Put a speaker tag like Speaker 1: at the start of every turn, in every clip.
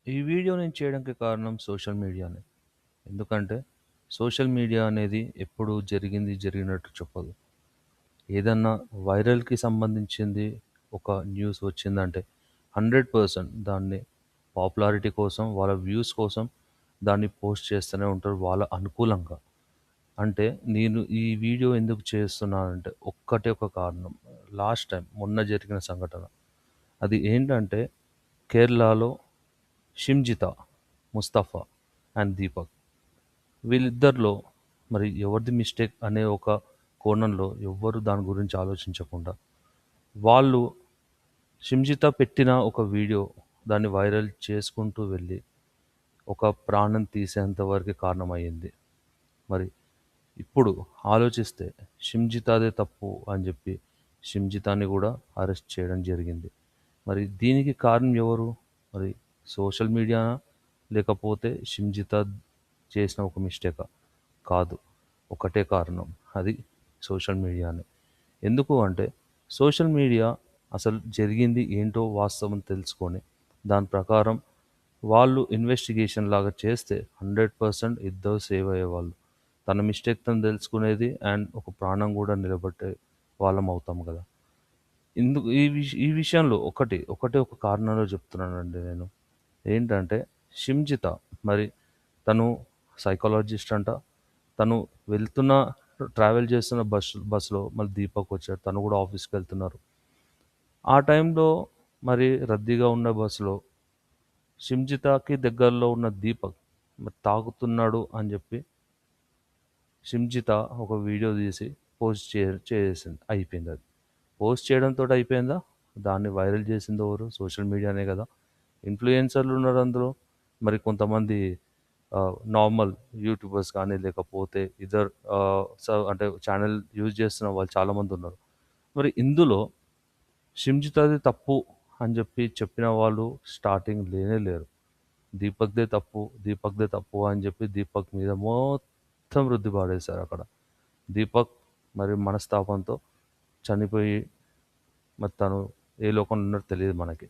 Speaker 1: ఈ వీడియో నేను చేయడానికి కారణం సోషల్ మీడియానే. ఎందుకంటే, సోషల్ మీడియా అనేది ఎప్పుడు జరిగింది జరిగినట్టు చెప్పదు. ఏదన్నా వైరల్‌కి సంబంధించింది ఒక న్యూస్ వచ్చిందంటే 100% దాన్ని పాపులారిటీ కోసం, వాళ్ళ వ్యూస్ కోసం దాన్ని పోస్ట్ చేస్తూనే ఉంటారు వాళ్ళ అనుకూలంగా. అంటే నేను ఈ వీడియో ఎందుకు చేస్తున్నానంటే ఒక్కటే ఒక కారణం. లాస్ట్ టైం మొన్న జరిగిన సంఘటన. అది ఏంటంటే కేరళలో షిమ్జిత, ముస్తఫా అండ్ దీపక్. వీళ్ళిద్దరిలో మరి ఎవరిది మిస్టేక్ అనే ఒక కోణంలో ఎవ్వరు దాని గురించి ఆలోచించకుండా, వాళ్ళు షిమ్జిత పెట్టిన ఒక వీడియో దాన్ని వైరల్ చేసుకుంటూ వెళ్ళి, ఒక ప్రాణం తీసేంత వరకు కారణమయ్యింది. మరి ఇప్పుడు ఆలోచిస్తే షిమ్జితాదే తప్పు అని చెప్పి షిమ్జితాని కూడా అరెస్ట్ చేయడం జరిగింది. మరి దీనికి కారణం ఎవరు? మరి సోషల్ మీడియానా? లేకపోతే షిమ్జితా చేసిన ఒక మిస్టేకా? కాదు. ఒకటే కారణం. అది సోషల్ మీడియానే. ఎందుకు అంటే సోషల్ మీడియా అసలు జరిగింది ఏంటో వాస్తవం తెలుసుకొని, దాని ప్రకారం వాళ్ళు ఇన్వెస్టిగేషన్ లాగా చేస్తే 100% ఇద్దరు సేవ్ అయ్యేవాళ్ళు. తన మిస్టేక్ తను తెలుసుకునేది అండ్ ఒక ప్రాణం కూడా నిలబెట్టే వాళ్ళం అవుతాం కదా! ఇందుకు ఈ విషయంలో ఒకటే ఒక కారణంలో చెప్తున్నానండి నేను. ఏంటంటే షిమ్జిత మరి తను సైకాలజిస్ట్ అంట. తను వెళ్తున్న ట్రావెల్ చేస్తున్న బస్సులో మళ్ళీ దీపక్ వచ్చాడు. తను కూడా ఆఫీస్‌కెళ్తున్నారు. ఆ టైంలో మరి రద్దీగా ఉన్న బస్సులో షిమ్జితాకి దగ్గరలో ఉన్న దీపక్ మరి తాగుతున్నాడు అని చెప్పి షిమ్జిత ఒక వీడియో తీసి పోస్ట్ చేసేసింది. అయిపోయిందది. పోస్ట్ చేయడంతోటి అయిపోయిందా? దాన్ని వైరల్ చేసిందెవరు? సోషల్ మీడియానే గదా! ఇన్‌ఫ్లుయెన్సర్‌లు ఉన్నారు అందులో. మరి కొంతమంది నార్మల్ యూట్యూబర్స్ కానీ, లేకపోతే ఇతర్ అంటే ఛానెల్ యూజ్ చేస్తున్న వాళ్ళు చాలామందున్నారు. మరి ఇందులో షిమ్జితాది తప్పు అని జెప్పి చెప్పిన వాళ్ళు స్టార్టింగ్ లేనే లేరు. దీపక్‌దే తప్పు అని జెప్పి దీపక్ మీద మొత్తం రుద్ది పాడేశారక్కడ. దీపక్ మరి మనస్తాపంతో చనిపోయి మరి తను ఏ లోకంలో ఉన్నాడో తెలీదు మనకి.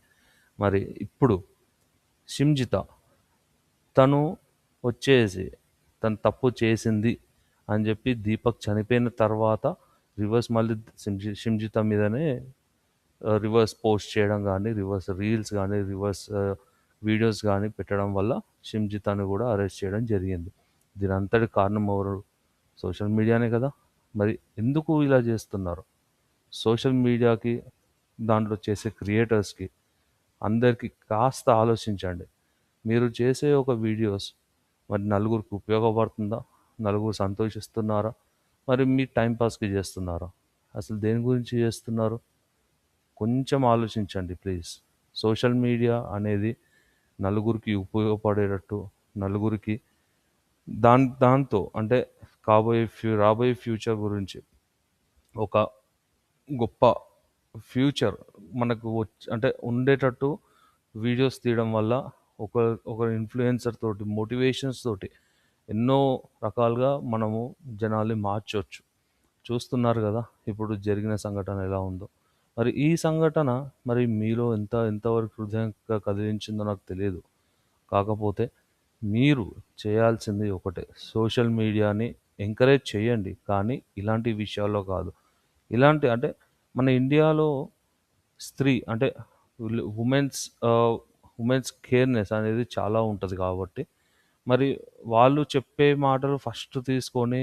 Speaker 1: మరి ఇప్పుడు షిమ్జిత తను వచ్చేసి తను తప్పు చేసింది అని చెప్పి దీపక్ చనిపోయిన తర్వాత రివర్స్ మళ్ళీ షిమ్జిత మీదనే రివర్స్ పోస్ట్ చేయడం గానీ, రివర్స్ రీల్స్ గానీ, రివర్స్ వీడియోస్ గానీ పెట్టడం వల్ల షిమ్జితాని కూడా అరెస్ట్ చేయడం జరిగింది. దీనంతటికి కారణం ఎవరు? సోషల్ మీడియానే కదా! మరి ఎందుకు ఇలా చేస్తున్నారు? సోషల్ మీడియాకి, దాంట్లో చేసే క్రియేటర్స్‌కి అందరికీ కాస్త ఆలోచించండి. మీరు చేసే ఒక వీడియోస్ మరి నలుగురికి ఉపయోగపడుతుందా? నలుగురు సంతోషిస్తున్నారా? మరి మీ టైమ్ పాస్‌కి చేస్తున్నారా? అసలు దేని గురించి చేస్తున్నారు? కొంచెం ఆలోచించండి ప్లీజ్. సోషల్ మీడియా అనేది నలుగురికి ఉపయోగపడేటట్టు, నలుగురికి దాంతో అంటే రాబోయే ఫ్యూచర్ గురించి ఒక గొప్ప ఫ్యూచర్ మనకు అంటే ఉండేటట్టు వీడియోస్ తీయడం వల్ల ఒక ఒక ఇన్‌ఫ్లుయెన్సర్ తోటి, మోటివేషన్స్ తోటి ఎన్నో రకాలుగా మనము జనాల్ని మార్చొచ్చు. చూస్తున్నారు గదా! ఇప్పుడు జరిగిన సంఘటన ఎలా ఉందో. మరి ఈ సంఘటన మరి మీలో ఎంతవరకు హృదయంగా కదిలించిందో నాకు తెలీదు. కాకపోతే మీరు చేయాల్సింది ఒకటే. సోషల్ మీడియాని ఎంకరేజ్ చేయండి. కానీ ఇలాంటి విషయాల్లో కాదు. ఇలాంటి అంటే మన ఇండియాలో స్త్రీ అంటే వుమెన్స్ వుమెన్స్ కేర్‌నెస్ అనేది చాలా ఉంటది కాబట్టి, మరి వాళ్ళు చెప్పే మాటలు ఫస్ట్ తీసుకొని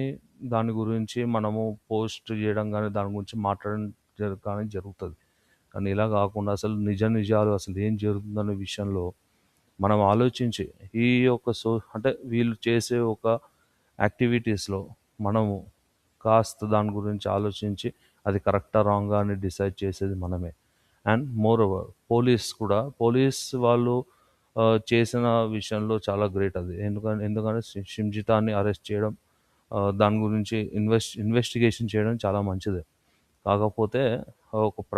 Speaker 1: దాని గురించి మనము పోస్ట్ చేయడం గానీ, దాని గురించి మాట్లాడడం కానీ జరుగుతది. కానీ ఇలా గాకుండా అసలు నిజాలు అసలు ఏం జరుగుతుందనే విషయంలో మనం ఆలోచించి ఈ యొక్క అంటే వీళ్ళు చేసే ఒక యాక్టివిటీస్‌లో మనము కాస్త దాని గురించి ఆలోచించి అది కరెక్టా? రాంగా? అని డిసైడ్ చేసేది మనమే. అండ్ మోరోవర్ పోలీస్ వాళ్ళు చేసిన విషయంలో చాలా గ్రేట్ అది. ఎందుకంటే షిమ్జితాని అరెస్ట్ చేయడం, దాని గురించి ఇన్వెస్టిగేషన్ చేయడం చాలా మంచిదే. కాకపోతే ఒక